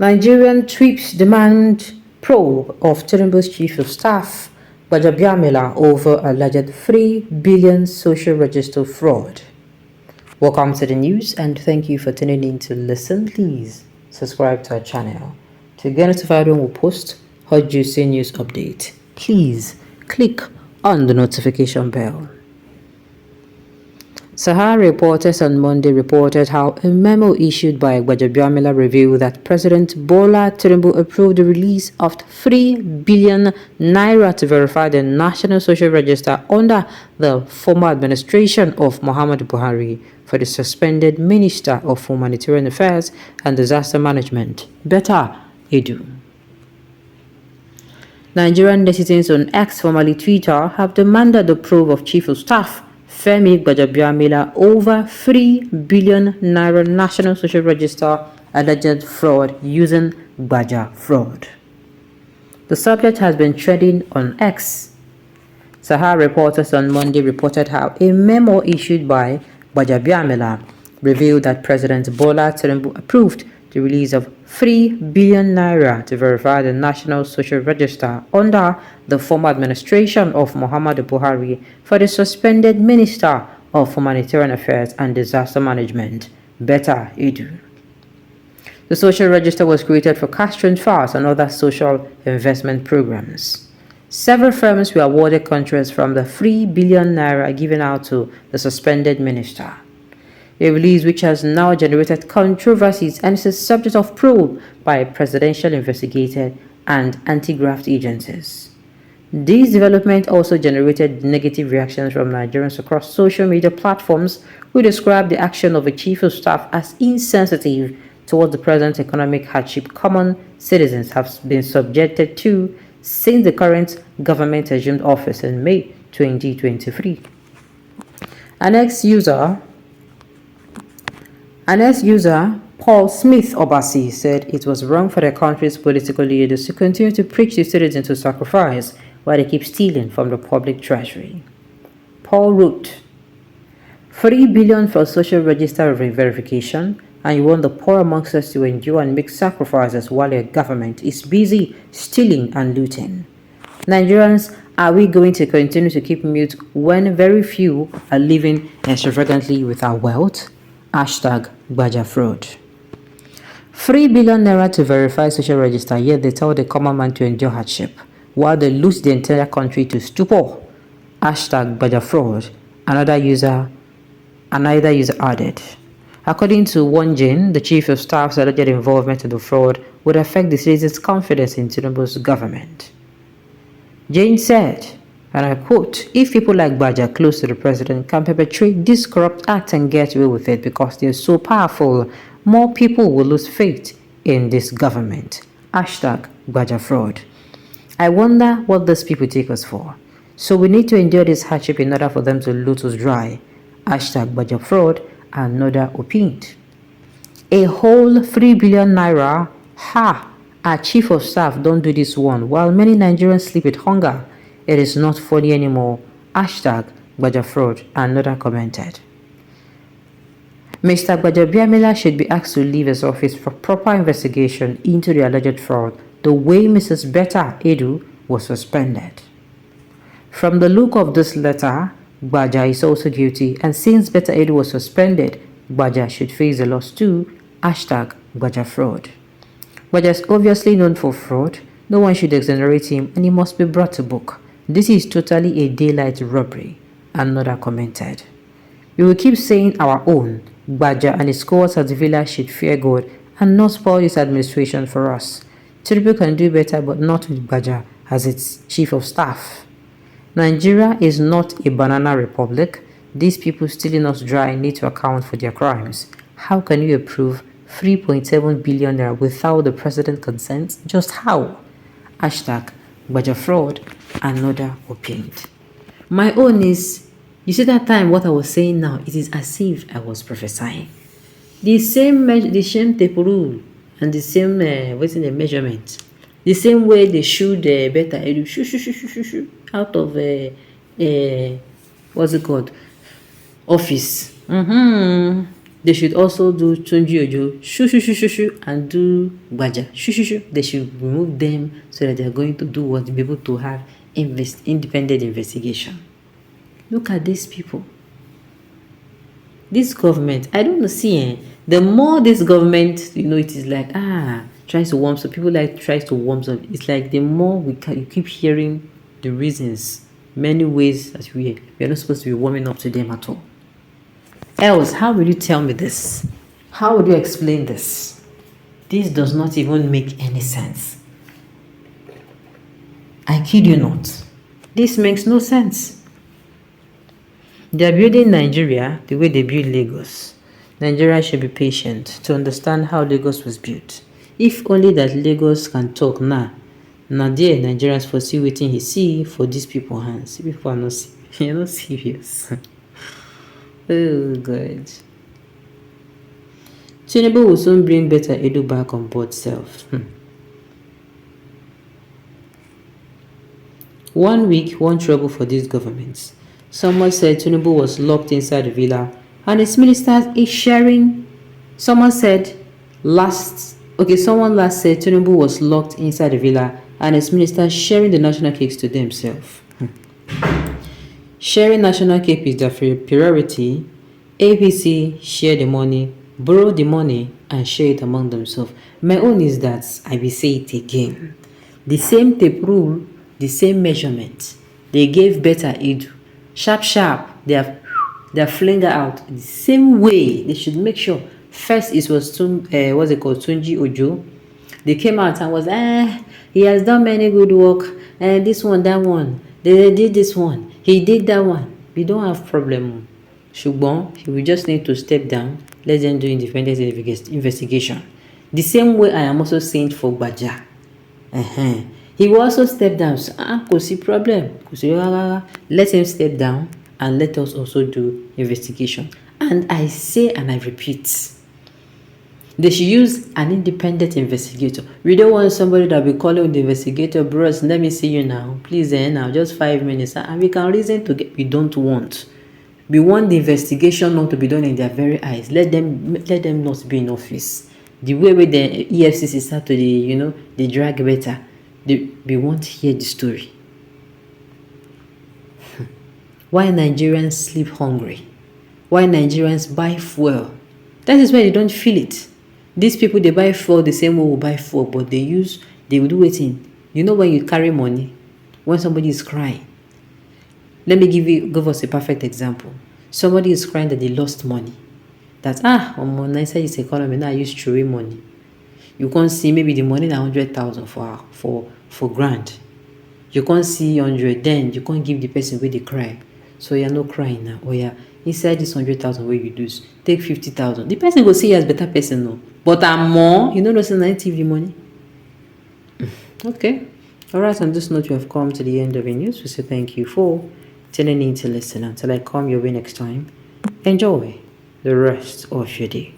Nigerian tweets demand probe of Tinubu's chief of staff, Gbajabiamila, over alleged 3 billion social register fraud. Welcome to the news and thank you for tuning in to listen. Please subscribe to our channel to get notified when we post hot juicy news update. Please click on the notification bell. Sahara reporters on Monday reported how a memo issued by Gbajabiamila revealed that President Bola Tinubu approved the release of 3 billion naira to verify the National Social Register under the former administration of Muhammadu Buhari for the suspended Minister of Humanitarian Affairs and Disaster Management, Betta Edu. Nigerian citizens on X, formerly Twitter, have demanded the probe of Chief of Staff Femi Gbajabiamila over 3 billion naira National Social Register alleged fraud using Gbaja fraud. The subject has been trending on X. Sahara reporters on Monday reported how a memo issued by Gbajabiamila revealed that President Bola Tinubu approved the release of 3 billion naira to verify the National Social Register under the former administration of Muhammadu Buhari for the suspended Minister of Humanitarian Affairs and Disaster Management, Betta Edu. The social register was created for cash transfers and other social investment programs. Several firms were awarded contracts from the 3 billion naira given out to the suspended minister. A release which has now generated controversies and is a subject of probe by presidential investigators and anti-graft agencies. This development also generated negative reactions from Nigerians across social media platforms who described the action of a chief of staff as insensitive towards the present economic hardship common citizens have been subjected to since the current government assumed office in May 2023. An ex-user, Paul Smith Obasi, said it was wrong for the country's political leaders to continue to preach the citizens to sacrifice while they keep stealing from the public treasury. Paul wrote, 3 billion for social register verification, and you want the poor amongst us to endure and make sacrifices while your government is busy stealing and looting. Nigerians, are we going to continue to keep mute when very few are living extravagantly with our wealth? Gbaja fraud. 3 billion naira to verify social register, yet they tell the common man to endure hardship, while they lose the entire country to stupor. Gbaja fraud. Another user added. According to one Jane, the chief of staff's alleged involvement in the fraud would affect the citizens' confidence in Tinubu's government. Jane said, and I quote, if people like Gbaja close to the president can perpetrate this corrupt act and get away with it because they're so powerful, more people will lose faith in this government. Gbaja fraud. I wonder what these people take us for. So we need to endure this hardship in order for them to loot us dry. Gbaja fraud. Another opined. A whole 3 billion naira? Our chief of staff don't do this one, while many Nigerians sleep with hunger. It is not funny anymore. Gbaja fraud. Another commented. Mr. Gbajabiamila should be asked to leave his office for proper investigation into the alleged fraud, the way Mrs. Betta Edu was suspended. From the look of this letter, Gbaja is also guilty, and since Betta Edu was suspended, Gbaja should face the loss too. Gbaja fraud. Gbaja is obviously known for fraud. No one should exonerate him, and he must be brought to book. This is totally a daylight robbery. Another commented. We will keep saying our own. Gbaja and his cohorts at the village should fear God and not spoil this administration for us. Tinubu can do better, but not with Gbaja as its chief of staff. Nigeria is not a banana republic. These people stealing us dry need to account for their crimes. How can you approve 3.7 billion naira without the president's consent? Just how? Gbaja fraud. Another opined. My own is, you see that time what I was saying now, it is as if I was prophesying. The same tape rule and the same what's in the measurement. The same way they shoot the Betta Edu out of what's it called? Office. They should also do Tunji Ojo, shoo shoo shoo shoo shoo, and do Gbaja, shoo shoo shoo. They should remove them so that they are going to do what? Be able to have independent investigation. Look at these people. This government, I don't know, see, the more this government, it is like, tries to warm some people tries to warm some. It's like the more you keep hearing the reasons, many ways that we are not supposed to be warming up to them at all. Else, how will you tell me this? How would you explain this? This does not even make any sense. I kid you not. This makes no sense. They are building Nigeria the way they built Lagos. Nigeria should be patient to understand how Lagos was built. If only that Lagos can talk now. Now there, Nigerians foresee waiting he see for these people hands. People are not you're not serious. Oh God. Tinubu will soon bring better Edu back on board self. 1 week, one trouble for these governments. Someone said Tinubu was locked inside the villa and his ministers is sharing. Someone last said Tinubu was locked inside the villa and his ministers sharing the national cakes to themselves. Sharing national cake is their priority. APC share the money, borrow the money, and share it among themselves. My own is that I will say it again. The same tape rule, the same measurement. They gave better Edu. Sharp. They are fling out the same way. They should make sure. First, it was Tunji Ojo. They came out and was he has done many good work. This one, that one. They did this one. He did that one. We don't have problem. Ṣùgbọ́n, he will just need to step down. Let them do independent investigation. The same way I am also saying for Gbaja. He will also step down. So, kò sí problem. Let him step down and let us also do investigation. And I say and I repeat, they should use an independent investigator. We don't want somebody that will be calling the investigator, bros, let me see you now. Please, now, just 5 minutes. And we can reason to get, we don't want. We want the investigation not to be done in their very eyes. Let them not be in office. The way the EFCC start to they drag better. We want to hear the story. Why Nigerians sleep hungry? Why Nigerians buy fuel? That is why they don't feel it. These people, they buy fuel the same way we buy fuel, but they will do it in. You know when you carry money, when somebody is crying. Let me give us a perfect example. Somebody is crying that they lost money. That, on nice is economy, now I use true money. You can't see maybe the money na 100,000 for grant. You can't see 100, then you can't give the person where they cry. So you're not crying now. Or yeah, inside this 100,000 where you lose, take 50,000. The person will see you as better person, no. But I'm more, you know, that's not TV money. Okay. Alright, on this note, you have come to the end of the news. We say thank you for tuning in to listen. Until I come your way next time, enjoy the rest of your day.